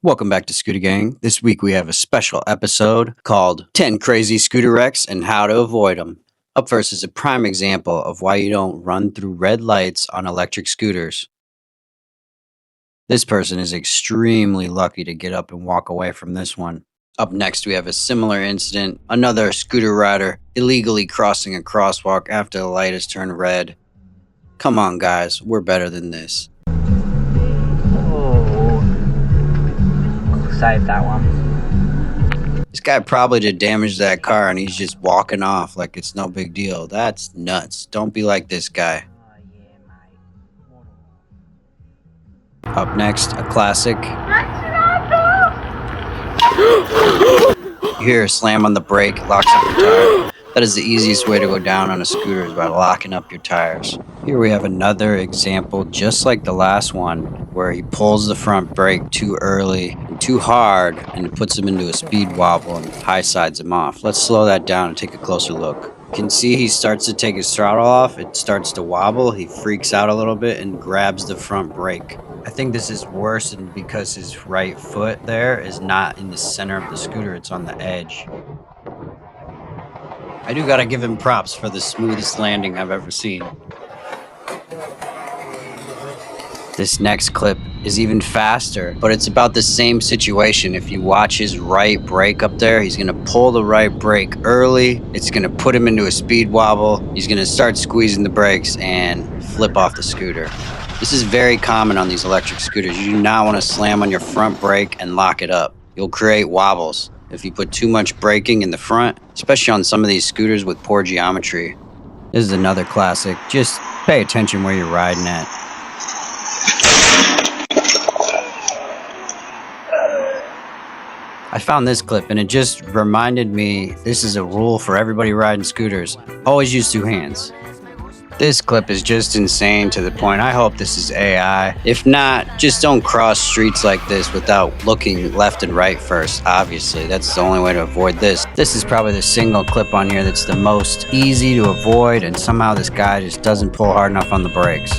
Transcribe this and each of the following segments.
Welcome back to Scooter Gang. This week we have a special episode called 10 Crazy Scooter Wrecks and How to Avoid Them. Up first is a prime example of why you don't run through red lights on electric scooters. This person is extremely lucky to get up and walk away from this one. Up next we have a similar incident, another scooter rider illegally crossing a crosswalk after the light has turned red. Come on guys, we're better than this. Save that one. This guy probably did damage to that car and he's just walking off like it's no big deal. That's nuts. Don't be like this guy. Up next, a classic. You hear a slam on the brake, locks up your tire. That is the easiest way to go down on a scooter, is by locking up your tires. Here we have another example just like the last one, where he pulls the front brake too early and too hard and it puts him into a speed wobble and high sides him off. Let's slow that down and take a closer look. You can see he starts to take his throttle off, it starts to wobble, he freaks out a little bit and grabs the front brake. I think this is worse because his right foot there is not in the center of the scooter, it's on the edge. I do gotta give him props for the smoothest landing I've ever seen. This next clip is even faster, but it's about the same situation. If you watch his right brake up there, he's gonna pull the right brake early. It's gonna put him into a speed wobble. He's gonna start squeezing the brakes and flip off the scooter. This is very common on these electric scooters. You do not wanna slam on your front brake and lock it up. You'll create wobbles if you put too much braking in the front, especially on some of these scooters with poor geometry. This is another classic. Just pay attention where you're riding at. I found this clip and it just reminded me this is a rule for everybody riding scooters. Always use two hands. This clip is just insane to the point I hope this is AI. If not, just don't cross streets like this without looking left and right first. Obviously, that's the only way to avoid this. This is probably the single clip on here that's the most easy to avoid, and somehow this guy just doesn't pull hard enough on the brakes.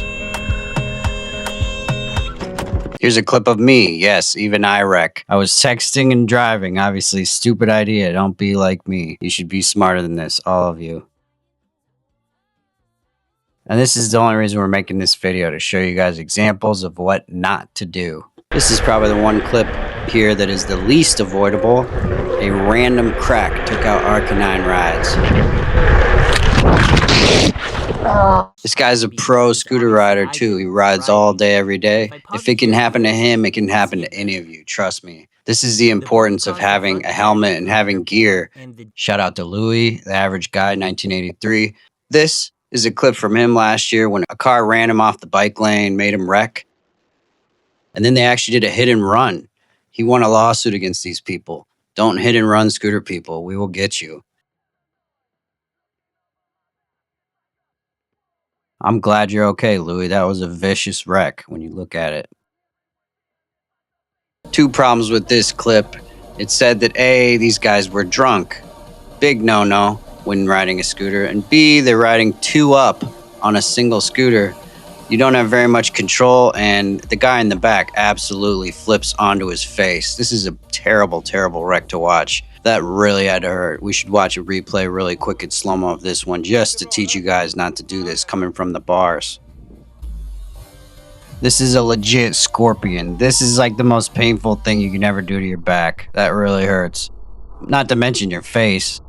Here's a clip of me. Yes, even I wreck. I was texting and driving. Obviously, stupid idea. Don't be like me. You should be smarter than this, all of you. And this is the only reason we're making this video, to show you guys examples of what not to do. This is probably the one clip here that is the least avoidable. A random crack took out our canine rides. This guy's a pro scooter rider too. He rides all day, every day. If it can happen to him, it can happen to any of you. Trust me. This is the importance of having a helmet and having gear. Shout out to Louis, the average guy, 1983. This is a clip from him last year when a car ran him off the bike lane, made him wreck. And then they actually did a hit and run. He won a lawsuit against these people. Don't hit and run scooter people. We will get you. I'm glad you're okay, Louis. That was a vicious wreck when you look at it. Two problems with this clip. It said that A, these guys were drunk. Big no-no when riding a scooter. And B, they're riding two up on a single scooter. You don't have very much control, and the guy in the back absolutely flips onto his face. This is a terrible, terrible wreck to watch. That really had to hurt. We should watch a replay really quick in slow-mo of this one just to teach you guys not to do this coming from the bars. This is a legit scorpion. This is like the most painful thing you can ever do to your back. That really hurts. Not to mention your face.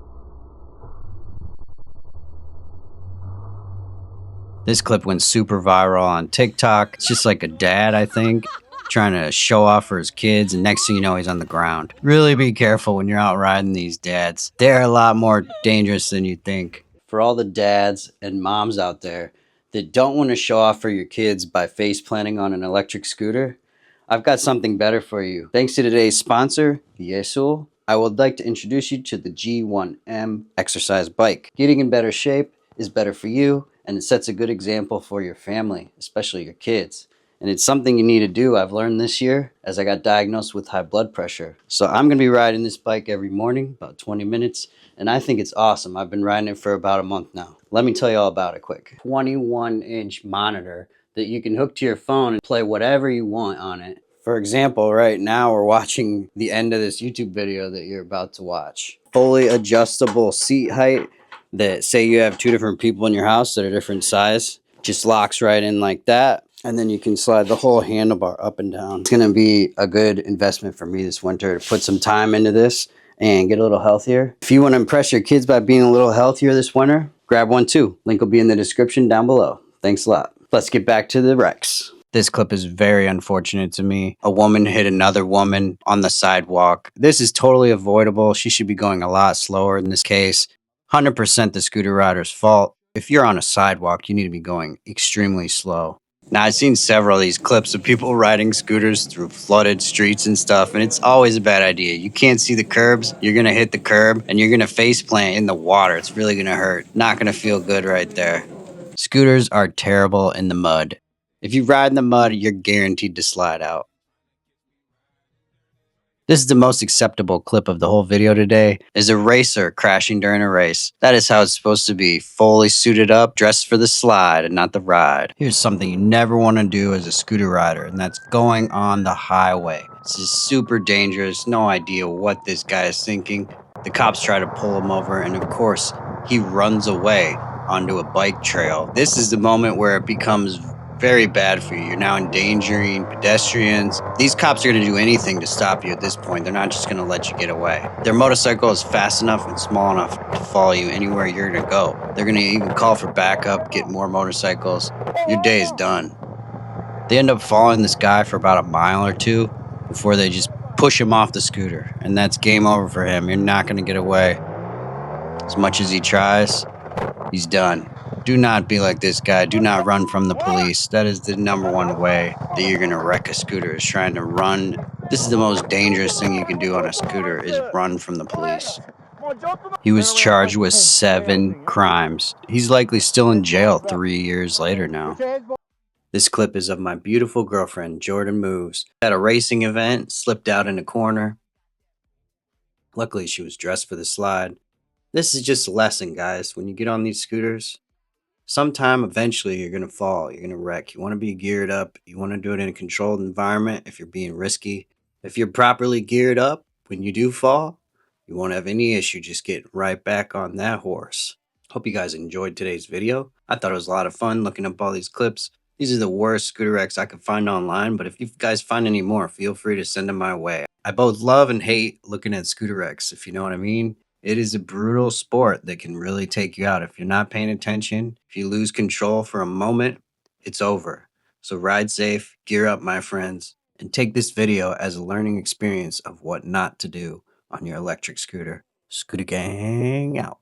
This clip went super viral on TikTok. It's just like a dad, I think, trying to show off for his kids, and next thing you know, he's on the ground. Really be careful when you're out riding these dads. They're a lot more dangerous than you think. For all the dads and moms out there that don't want to show off for your kids by face planting on an electric scooter, I've got something better for you. Thanks to today's sponsor, Viesul, I would like to introduce you to the G1M exercise bike. Getting in better shape is better for you, and it sets a good example for your family, especially your kids. And it's something you need to do. I've learned this year as I got diagnosed with high blood pressure. So I'm going to be riding this bike every morning, about 20 minutes. And I think it's awesome. I've been riding it for about a month now. Let me tell you all about it quick. 21-inch monitor that you can hook to your phone and play whatever you want on it. For example, right now we're watching the end of this YouTube video that you're about to watch. Fully adjustable seat height that, say you have two different people in your house that are different size, just locks right in like that. And then you can slide the whole handlebar up and down. It's gonna be a good investment for me this winter to put some time into this and get a little healthier. If you want to impress your kids by being a little healthier this winter, grab one too. Link will be in the description down below. Thanks a lot. Let's get back to the wrecks. This clip is very unfortunate to me. A woman hit another woman on the sidewalk. This is totally avoidable. She should be going a lot slower in this case. 100% the scooter rider's fault. If you're on a sidewalk, you need to be going extremely slow. Now, I've seen several of these clips of people riding scooters through flooded streets and stuff, and it's always a bad idea. You can't see the curbs, you're gonna hit the curb, and you're gonna face plant in the water. It's really gonna hurt. Not gonna feel good right there. Scooters are terrible in the mud. If you ride in the mud, you're guaranteed to slide out. This is the most acceptable clip of the whole video today, is a racer crashing during a race. That is how it's supposed to be, fully suited up, dressed for the slide and not the ride. Here's something you never want to do as a scooter rider, and that's going on the highway. This is super dangerous, no idea what this guy is thinking. The cops try to pull him over, and of course, he runs away onto a bike trail. This is the moment where it becomes very bad for you. You're now endangering pedestrians. These cops are going to do anything to stop you at this point. They're not just going to let you get away. Their motorcycle is fast enough and small enough to follow you anywhere you're going to go. They're going to even call for backup, get more motorcycles. Your day is done. They end up following this guy for about a mile or two before they just push him off the scooter. And that's game over for him. You're not going to get away. As much as he tries, he's done. Do not be like this guy. Do not run from the police. That is the #1 way that you're going to wreck a scooter, is trying to run. This is the most dangerous thing you can do on a scooter, is run from the police. He was charged with 7 crimes. He's likely still in jail 3 years later now. This clip is of my beautiful girlfriend, Jordan Moves. At a racing event, slipped out in a corner. Luckily, she was dressed for the slide. This is just a lesson, guys. When you get on these scooters, sometime eventually you're going to fall. You're going to wreck. You want to be geared up. You want to do it in a controlled environment if you're being risky. If you're properly geared up, when you do fall, you won't have any issue just getting right back on that horse. Hope you guys enjoyed today's video. I thought it was a lot of fun looking up all these clips. These are the worst scooter wrecks I could find online, but if you guys find any more, feel free to send them my way. I both love and hate looking at scooter wrecks, if you know what I mean. It is a brutal sport that can really take you out. If you're not paying attention, if you lose control for a moment, it's over. So ride safe, gear up, my friends, and take this video as a learning experience of what not to do on your electric scooter. Scooter gang out.